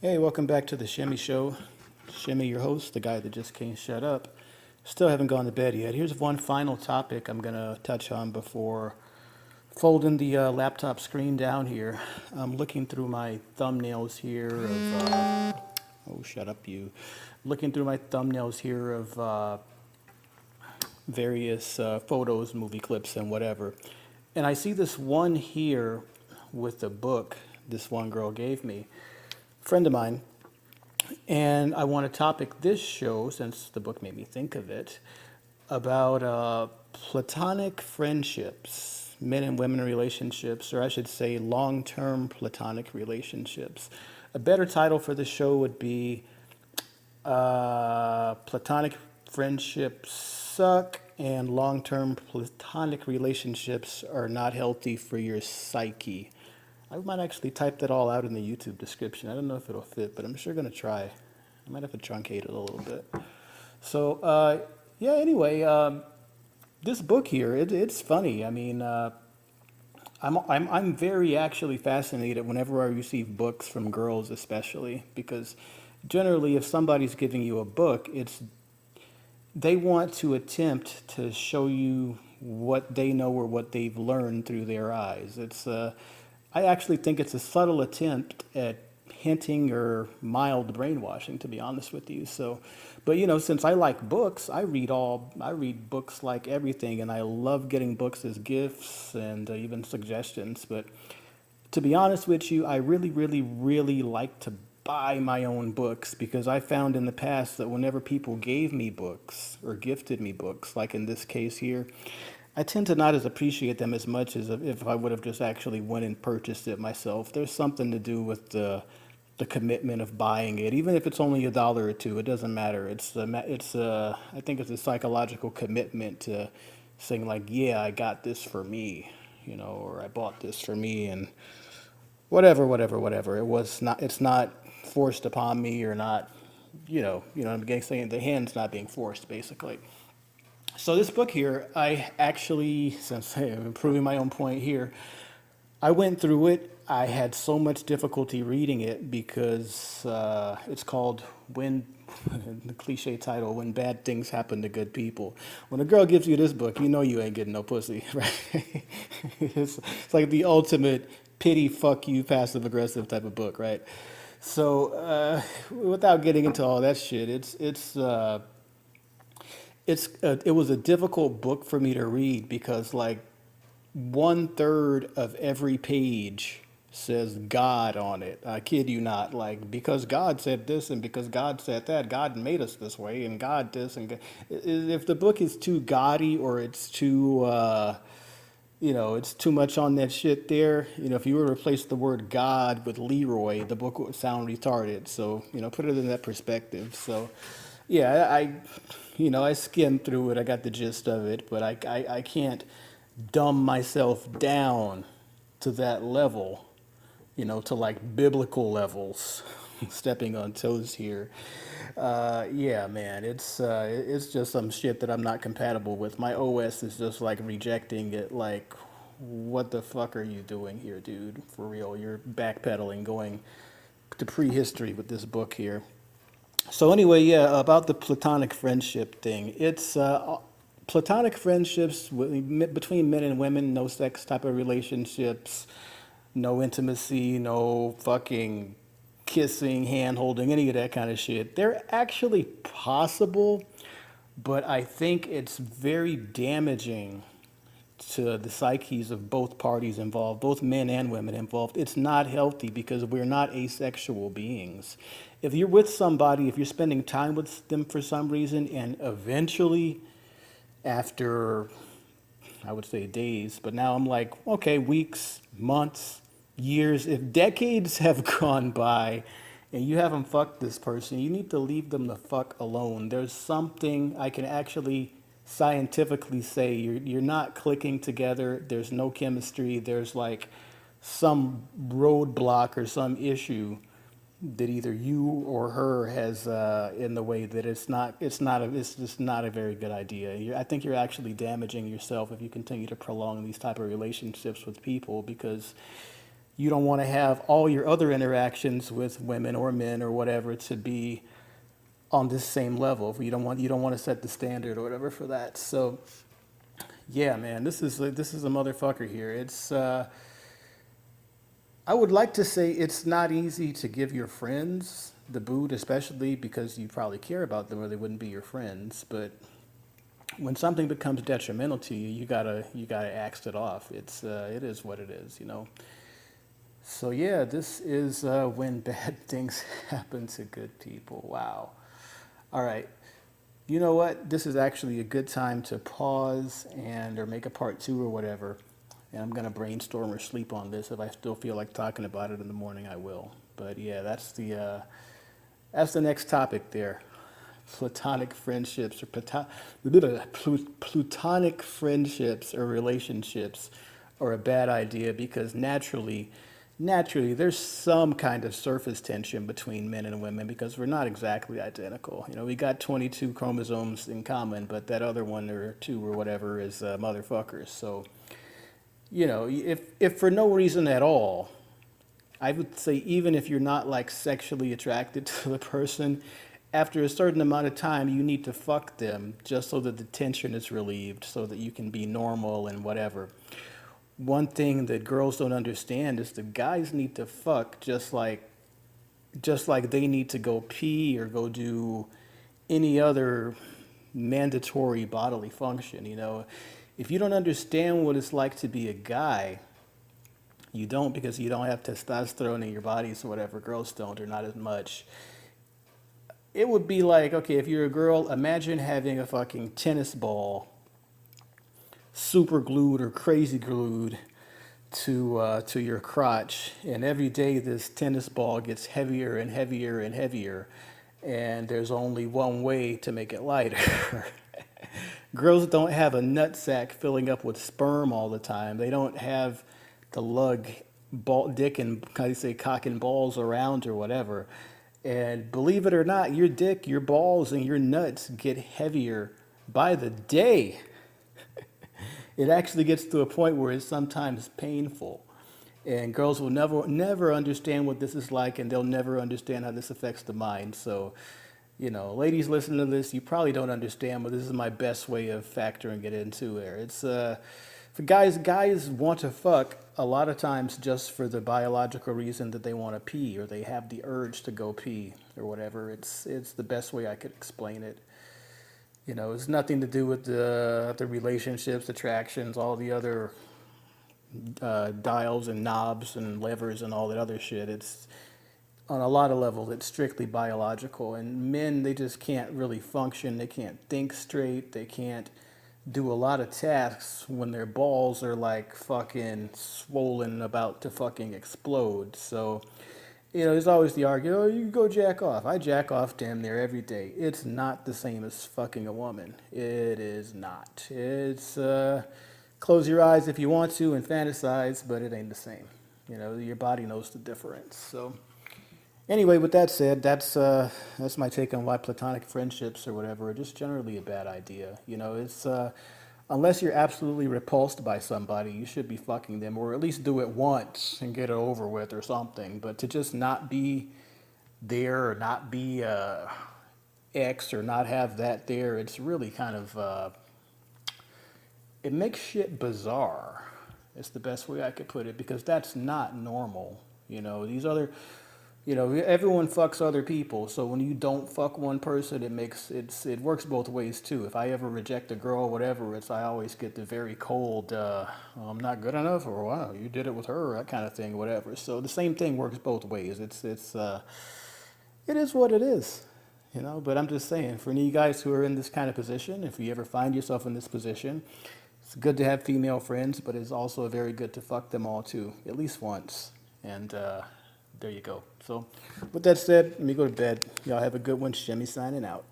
Hey, welcome back to the Shimmy Show. Shimmy, your host, the guy that just can't shut up. Still haven't gone to bed yet. Here's one final topic I'm going to touch on before folding the laptop screen down here. I'm looking through my thumbnails here of. Oh, shut up, you. Looking through my thumbnails here of various photos, movie clips, and whatever. And I see this one here with a book this one girl gave me, friend of mine. And I want to topic this show, since the book made me think of it, about platonic friendships, men and women relationships, or I should say long term platonic relationships. A better title for the show would be Platonic Friendships Suck and Long Term Platonic Relationships Are Not Healthy for Your Psyche. I might actually type that all out in the YouTube description. I don't know if it'll fit, but I'm sure going to try. I might have to truncate it a little bit. So, yeah, anyway, this book here, it's funny. I mean, I'm very actually fascinated whenever I receive books from girls, especially, because generally if somebody's giving you a book, they want to attempt to show you what they know or what they've learned through their eyes. I actually think it's a subtle attempt at hinting or mild brainwashing, to be honest with you. So, but since I like books, I read books like everything, and I love getting books as gifts and even suggestions. But to be honest with you, I really, really, really like to buy my own books, because I found in the past that whenever people gave me books or gifted me books, like in this case here, I tend to not as appreciate them as much as if I would have just actually went and purchased it myself. There's something to do with the commitment of buying it, even if it's only $1 or $2. It doesn't matter. I think it's a psychological commitment to saying like, yeah, I got this for me, or I bought this for me, and whatever, whatever, whatever. It's not forced upon me, or not, I'm saying the hand's not being forced, basically. So this book here, I actually, since hey, I'm proving my own point here, I went through it. I had so much difficulty reading it because it's called When, the cliche title, When Bad Things Happen to Good People. When a girl gives you this book, you know you ain't getting no pussy, right? It's like the ultimate pity, fuck you, passive aggressive type of book, right? So without getting into all that shit, it was a difficult book for me to read, because like 1/3 of every page says God on it. I kid you not. Like, because God said this and because God said that, God made us this way and God this and if the book is too gaudy, or it's too it's too much on that shit there. If you were to replace the word God with Leroy, the book would sound retarded. So, put it in that perspective. So, yeah, I skimmed through it. I got the gist of it, but I can't dumb myself down to that level, to like biblical levels. Stepping on toes here. Yeah, man, it's just some shit that I'm not compatible with. My OS is just like rejecting it. Like, what the fuck are you doing here, dude? For real, you're backpedaling, going to prehistory with this book here. So anyway, yeah, about the platonic friendship thing. It's platonic friendships between men and women, no sex type of relationships, no intimacy, no fucking kissing, hand holding, any of that kind of shit. They're actually possible, but I think it's very damaging to the psyches of both parties involved, both men and women involved. It's not healthy, because we're not asexual beings. If you're with somebody, if you're spending time with them for some reason, and eventually, after, I would say days, but now I'm like, okay, weeks, months, years, if decades have gone by and you haven't fucked this person, you need to leave them the fuck alone. There's something I can actually scientifically say. You're not clicking together. There's no chemistry. There's like some roadblock or some issue that either you or her has in the way that it's just not a very good idea. I think you're actually damaging yourself if you continue to prolong these type of relationships with people, because You don't want to have all your other interactions with women or men or whatever to be on this same level. You don't want to set the standard or whatever for that. So yeah, man, this is a motherfucker here. I would like to say it's not easy to give your friends the boot, especially because you probably care about them or they wouldn't be your friends. But when something becomes detrimental to you, you gotta axe it off. It is what it is, you know. So yeah, this is when bad things happen to good people. Wow. All right. You know what? This is actually a good time to pause and or make a part two or whatever. And I'm gonna brainstorm or sleep on this. If I still feel like talking about it in the morning, I will. But yeah, that's the next topic there. Platonic friendships or plutonic friendships or relationships are a bad idea because naturally there's some kind of surface tension between men and women because we're not exactly identical. You know, we got 22 chromosomes in common, but that other one or two or whatever is motherfuckers. So, you know, if for no reason at all, I would say even if you're not like sexually attracted to the person, after a certain amount of time, you need to fuck them just so that the tension is relieved, so that you can be normal and whatever. One thing that girls don't understand is the guys need to fuck just like they need to go pee or go do any other mandatory bodily function, you know. If you don't understand what it's like to be a guy, you don't because you don't have testosterone in your bodies or whatever. Girls don't, or not as much. It would be like, okay, if you're a girl, imagine having a fucking tennis ball super glued or crazy glued to your crotch, and every day this tennis ball gets heavier and heavier and heavier, and there's only one way to make it lighter. Girls don't have a nut sack filling up with sperm all the time. They don't have to lug dick and how do you say cock and balls around or whatever. And believe it or not, your dick, your balls, and your nuts get heavier by the day. It actually gets to a point where it's sometimes painful. And girls will never understand what this is like, and they'll never understand how this affects the mind. So, you know, ladies listening to this, you probably don't understand, but this is my best way of factoring it into there. It's for guys want to fuck a lot of times just for the biological reason that they want to pee or they have the urge to go pee or whatever. It's the best way I could explain it. You know, it's nothing to do with the relationships, attractions, all the other dials and knobs and levers and all that other shit. It's on a lot of levels, it's strictly biological. And men, they just can't really function. They can't think straight. They can't do a lot of tasks when their balls are like fucking swollen about to fucking explode. So, you know, there's always the argument, oh, you can go jack off. I jack off damn near every day. It's not the same as fucking a woman. It is not. It's, close your eyes if you want to and fantasize, but it ain't the same. You know, your body knows the difference. So, anyway, with that said, that's my take on why platonic friendships or whatever are just generally a bad idea. You know, it's unless you're absolutely repulsed by somebody, you should be fucking them, or at least do it once and get it over with or something. But to just not be there or not be X or not have that there, it's really kind of it makes shit bizarre. It's the best way I could put it because that's not normal. You know, these other, you know, everyone fucks other people. So when you don't fuck one person, it works both ways too. If I ever reject a girl, whatever, I always get the very cold, I'm not good enough, or wow, you did it with her, that kind of thing, whatever. So the same thing works both ways. It is what it is, you know. But I'm just saying, for any guys who are in this kind of position, if you ever find yourself in this position, it's good to have female friends, but it's also very good to fuck them all too, at least once. And there you go. So with that said, let me go to bed. Y'all have a good one. Shimmy signing out.